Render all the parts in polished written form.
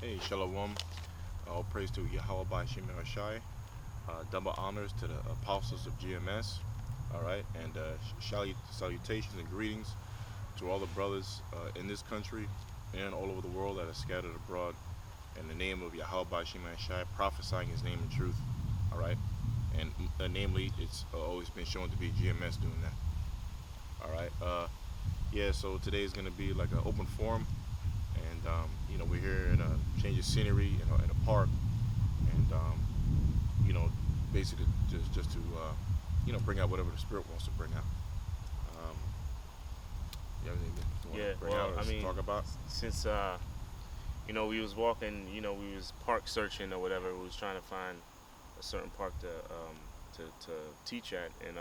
Hey, Shalom. All praise to Yahweh by Shem Shai. Double honors to the apostles of GMS. All right, and salutations and greetings to all the brothers in this country and all over the world that are scattered abroad in the name of Yahweh by Shem Shai, prophesying his name in truth. All right, and namely, it's always been shown to be GMS doing that. All right, yeah, so today is going to be like an open forum, and we're here in a change of scenery in a park, and you know, basically just to bring out whatever the spirit wants to bring out. Um, you have anything you want Yeah, to bring well, out or I mean, talk about? since we was walking, we was park searching or whatever. We was trying to find a certain park to teach at, and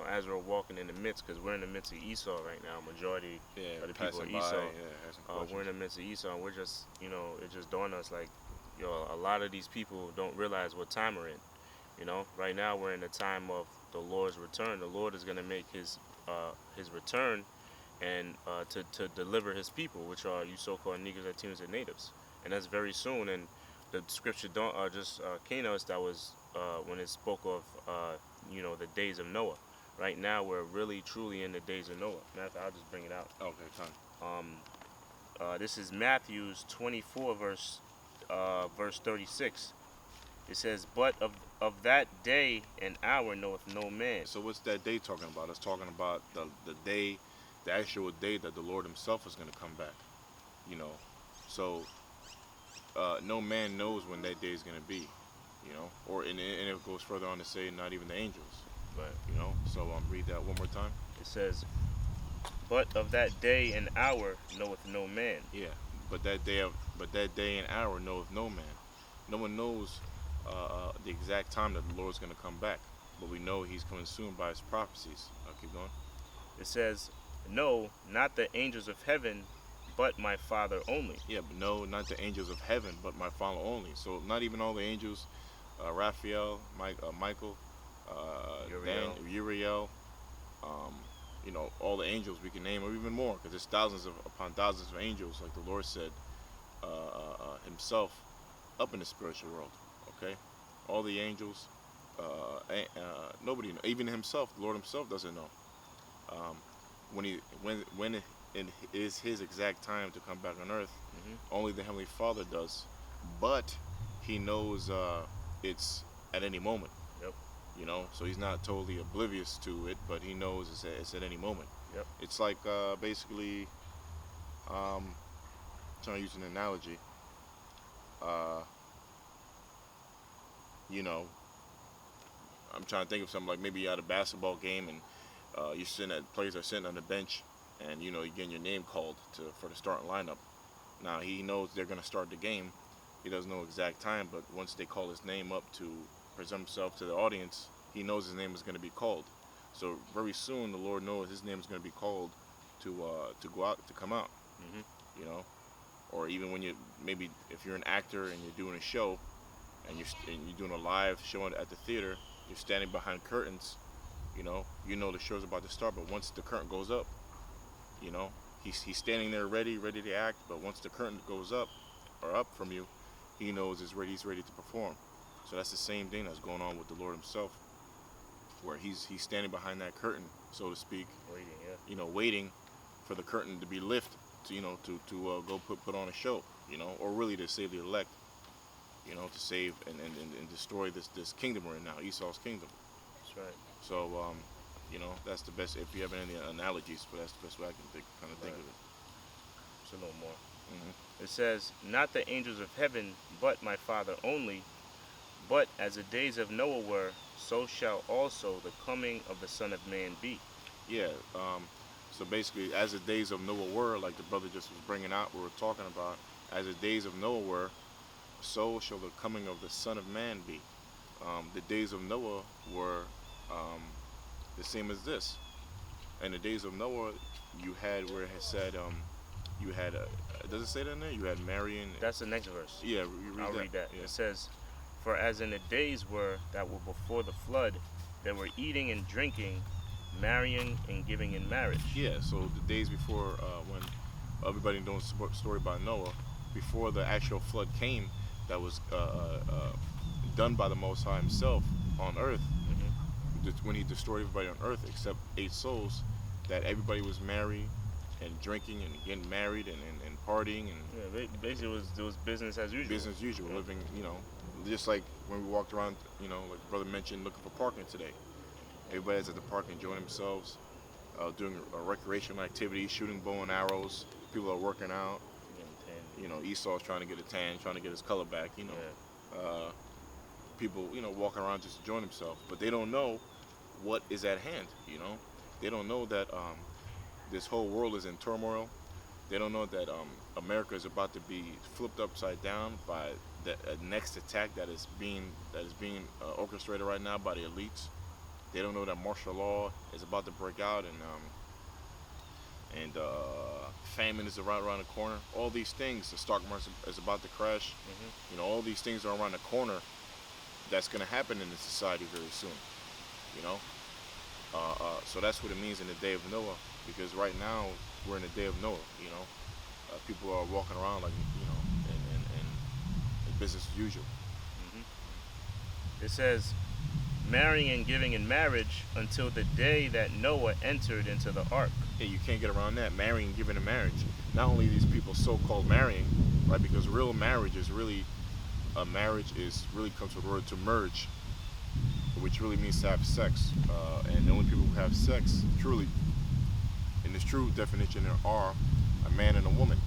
as we're walking in the midst, because we're in the midst of Esau right now. Majority Yeah, of the people are passing by. Esau. Yeah, have some questions. We're in the midst of Esau, and we're just, it just dawned on us like, a lot of these people don't realize what time we're in. Right now we're in the time of the Lord's return. The Lord is going to make his return and to deliver his people, which are you so-called Negroes, Latinos, and natives. And that's very soon. And the scripture don't just came to us that was when it spoke of the days of Noah. Right now we're really truly in the days of Noah. Matter of fact, I'll just bring it out. Okay, time. This is Matthew's 24 verse 36. It says, "But of that day and hour knoweth no man." So what's that day talking about? It's talking about the day, the actual day that the Lord Himself is going to come back. You know, so no man knows when that day is going to be. And it goes further on to say not even the angels. Right. So read that one more time. It says, "But of that day and hour knoweth no man." Yeah, but that day and hour knoweth no man. No one knows the exact time that the Lord's going to come back, but we know He's coming soon by His prophecies. I'll keep going. It says, "No, not the angels of heaven, but my Father only." Yeah, but no, not the angels of heaven, but my Father only. So not even all the angels, Raphael, Michael, Uriel, um, all the angels we can name, or even more, because there's upon thousands of angels, like the Lord said Himself, up in the spiritual world. Okay, all the angels, nobody, even Himself, the Lord Himself doesn't know when it is His exact time to come back on earth. Only the Heavenly Father does, but He knows it's at any moment. Yep. So He's not totally oblivious to it, but He knows it's at any moment. Yep. It's like basically, trying to use an analogy. Uh, you know, I'm trying to think of something like maybe you're at a basketball game and you're sitting at players are sitting on the bench, and you're getting your name called for the starting lineup. Now He knows they're going to start the game. He doesn't know exact time, but once they call his name up to present Himself to the audience, He knows his name is going to be called. So very soon the Lord knows His name is going to be called to go out, to come out. hmm You know, or even when maybe if you're an actor and you're doing a show and you're doing a live show at the theater, you're standing behind curtains. The show's about to start, but once the curtain goes up, he's standing there ready to act. But once the curtain goes up or up from you, He knows he's ready to perform. So that's the same thing that's going on with the Lord Himself, where He's standing behind that curtain, so to speak, Waiting, yeah. waiting for the curtain to be lifted, to go put on a show, or really to save the elect, to save and destroy this kingdom we're in now, Esau's kingdom. That's right. So, that's the best. If you have any analogies, but that's the best way I can think of it. It's a little more. hmm It says, "Not the angels of heaven, but my Father only. But as the days of Noah were, so shall also the coming of the Son of Man be." Yeah. So basically, as the days of Noah were, like the brother just was bringing out, we were talking about, as the days of Noah were, so shall the coming of the Son of Man be. The days of Noah were the same as this. In the days of Noah, you had where it had said, you had, does it say that in there? You had Marion. That's the next verse. Yeah, I'll read that. Yeah. It says, "For as in the days that were before the flood, they were eating and drinking, marrying and giving in marriage." Yeah, so the days before when everybody knows the story about Noah, before the actual flood came, that was done by the Most High Himself on earth, Hmm. when He destroyed everybody on earth except 8 souls, that everybody was married and drinking and getting married and partying and Yeah, basically it was business as usual. business as usual, Yeah. living, just like when we walked around, like brother mentioned, looking for parking today. Everybody's at the park enjoying themselves, doing recreational activities, shooting bow and arrows. People are working out. Getting tan. Esau's trying to get a tan, trying to get his color back. Yeah. People, walking around just enjoying themselves, but they don't know what is at hand. They don't know that this whole world is in turmoil. They don't know that America is about to be flipped upside down by the next attack that is being orchestrated right now by the elites. They don't know that martial law is about to break out, and famine is around the corner. All these things, the stock market is about to crash. Hmm. All these things are around the corner. That's going to happen in the society very soon. You know, so that's what it means in the day of Noah. Because right now we're in the day of Noah. People are walking around like in business as usual. Hmm. It says, marrying and giving in marriage until the day that Noah entered into the ark. Hey, you can't get around that. Marrying, giving in marriage. Not only these people so-called marrying, right? Because real marriage is really really comes from the word to merge, which really means to have sex. And the only people who have sex truly, in its true definition, there are a man and a woman.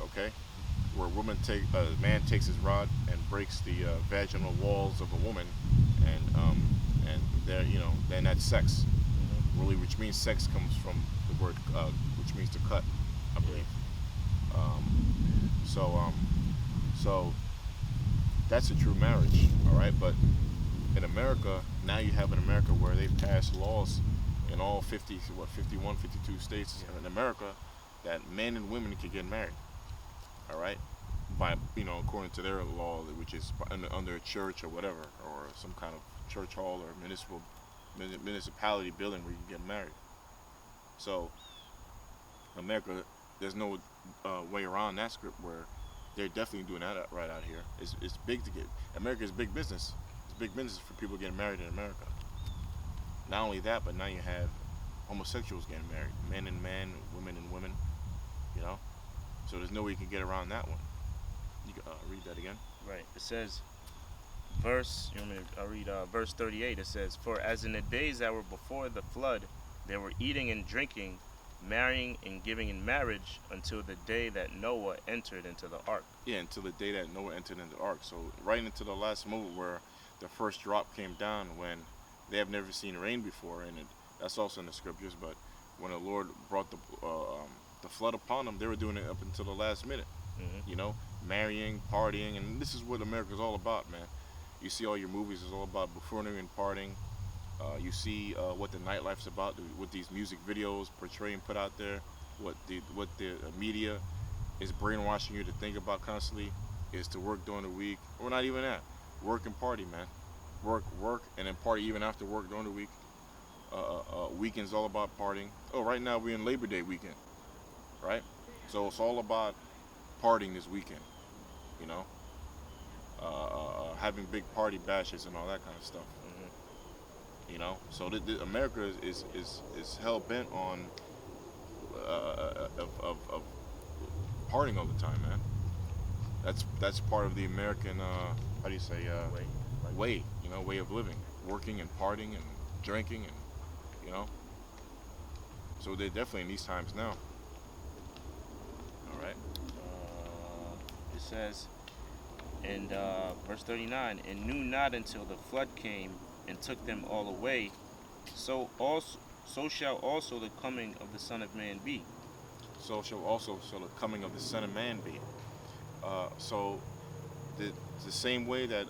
Okay, where a man takes his rod and breaks the vaginal walls of a woman, and then that's sex. Hmm. Really, which means sex comes from the word which means to cut, I believe. So that's a true marriage, all right. But in America, now you have in America where they've passed laws in all 51, 52 states in America that men and women can get married, all right, by according to their law, which is under a church or whatever, or some kind of church hall or municipality building where you can get married. So America, there's no way around that script where they're definitely doing that right out here. It's big to get. America is big business. It's big business for people getting married in America. Not only that, but now you have homosexuals getting married, men and men, women and women. So there's no way you can get around that one. You can read that again. Right. It says, I'll read verse 38. It says, for as in the days that were before the flood, they were eating and drinking, marrying and giving in marriage until the day that Noah entered into the ark. Yeah, until the day that Noah entered into the ark. So right into the last moment where the first drop came down, when they have never seen rain before, and that's also in the scriptures. But when the Lord brought the flood upon them, they were doing it up until the last minute. Hmm. Marrying, partying, and this is what America's all about, man. You see all your movies is all about buffoonery and partying. You see what the nightlife's about, what these music videos portray and put out there, what the media is brainwashing you to think about constantly is to work during the week, or not even that. Work and party, man. Work, and then party even after work during the week. Weekend's all about partying. Oh, right now we're in Labor Day weekend, right? So it's all about partying this weekend, you know. Having big party bashes and all that kind of stuff. So America is hell bent on of partying all the time, man. That's part of the American how do you say way of living, working and partying and drinking, and so they're definitely in these times now. All right. It says in verse 39, and knew not until the flood came and took them all away, so shall also the coming of the Son of Man be. So shall the coming of the Son of Man be. So the same way that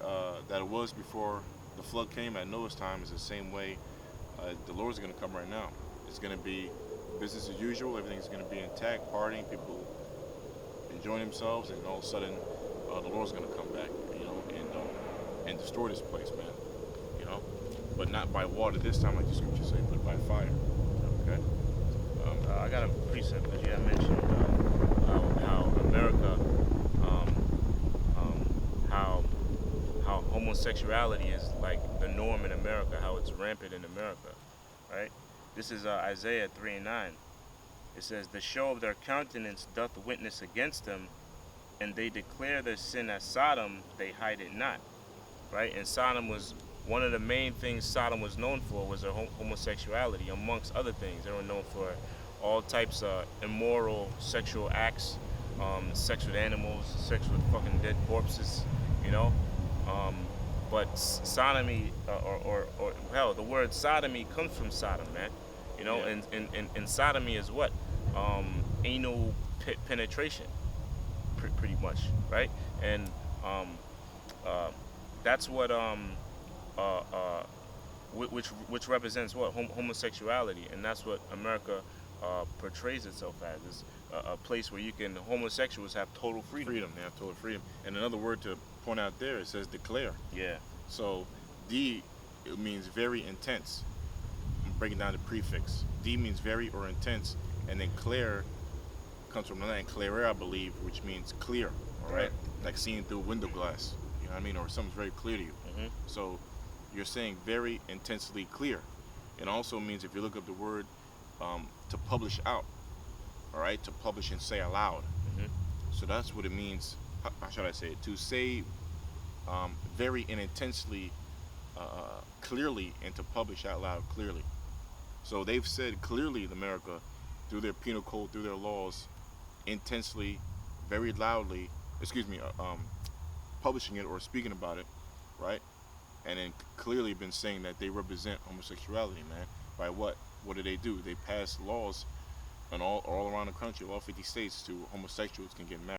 it was before the flood came at Noah's time is the same way the Lord's going to come right now. It's going to be business as usual. Everything's going to be intact, partying, people enjoying themselves, and all of a sudden the Lord's going to come back, and destroy this place, man. But not by water this time, like the scriptures say, but by fire. Okay. I got a precept because you had mentioned how America homosexuality is like the norm in America, how it's rampant in America, right? This is Isaiah 3:9. It says, "The show of their countenance doth witness against them, and they declare their sin as Sodom, they hide it not." Right? And Sodom was one of the main things Sodom was known for was their homosexuality, amongst other things. They were known for all types of immoral sexual acts, sex with animals, sex with fucking dead corpses, you know. But sodomy, or hell, the word sodomy comes from Sodom, man. You know, Yeah. and sodomy is what? Anal penetration, pretty much, right? And that's what which represents what homosexuality, and that's what America portrays itself as, is a place where you can homosexuals have total freedom. Freedom. They have total freedom. And another word to point out there, it says declare. Yeah. So D, it means very intense. I'm breaking down the prefix. D means very or intense, and then clair comes from the Latin claire, I believe, which means clear. All right, Right. like seeing through window glass. You know what I mean, or something's very clear to you. Mhm. So you're saying very intensely clear. It also means, if you look up the word, to publish out. All right, to publish and say aloud. Mhm. So that's what it means. How should I say it? To say very and intensely, clearly, and to publish out loud clearly. So they've said clearly in America, through their penal code, through their laws, intensely, very loudly, publishing it or speaking about it, right? And then clearly been saying that they represent homosexuality, man. By what? What do? They pass laws on all around the country, all 50 states, to homosexuals can get married.